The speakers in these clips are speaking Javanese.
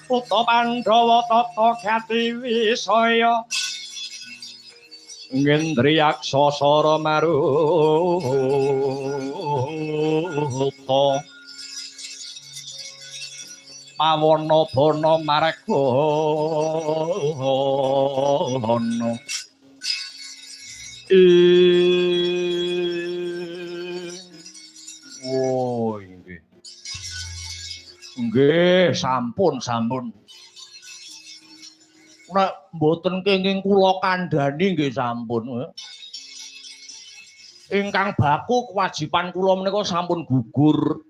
Putra Pandhawa tata gati wisaya ngendriyaksa sara maruta pawana bana margana oh nggih nggih sampun nek mboten kenging kula kandhani nggih sampun ingkang baku kewajiban kula menika sampun gugur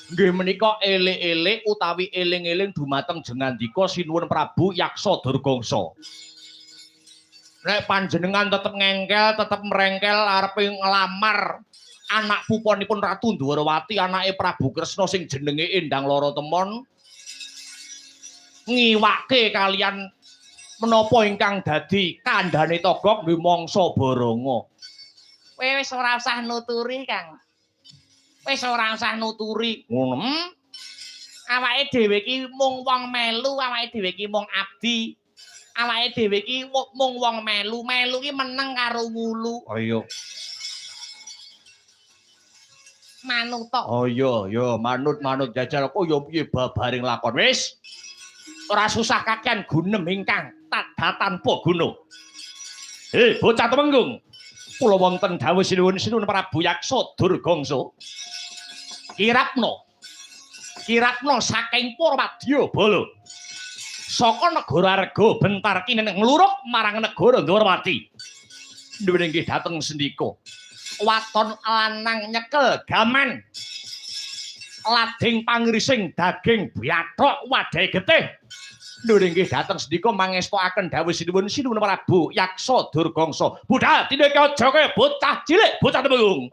nggih menika elek-elek utawi eling-eling dumateng jengandika Sinuwun Prabu Yaksa Durgangsa. Nek panjenengan tetep ngengkel, tetep merengkel arepe nglamar anak puponipun Ratu Ndwarawati, anake Prabu Kresna sing jenenge Endang Lara Temon, ngiwake kalian menapa ingkang dadi kandhane Togog nggih mangsa Baranga. Kowe wis ora usah nuturi, Kang. Wis ora usah nuturi. Ngono. Awake dhewe iki mung wong melu, awake dhewe iki mung abdi. Awake dhewe iki mung wong melu, melu iki meneng karo ngulu. Oh iya. Manut tok. Oh iya, manut jajal kok ya piye babaring lakon. Wis. Ora susah kakean gunem ingkang tada tanpa guna. Bocah Temenggung. Kula wonten dawuh Sinuwun Prabu Yaksa Durgangsa. Kiratna saking Purwadya Bala. Saka negara Arga bentar kini ngluruk marang negara Ndwarawati. Nuwun inggih dhateng sendika. Waton lanang nyekel gaman. Lading pangrising daging biathok wadahe getih. Nuwun inggih dhateng sendika mangestokaken dawuh Sinuwun Prabu Yaksa Durgangsa. Budhal tindake aja kaya bocah cilik, bocah Temenggung.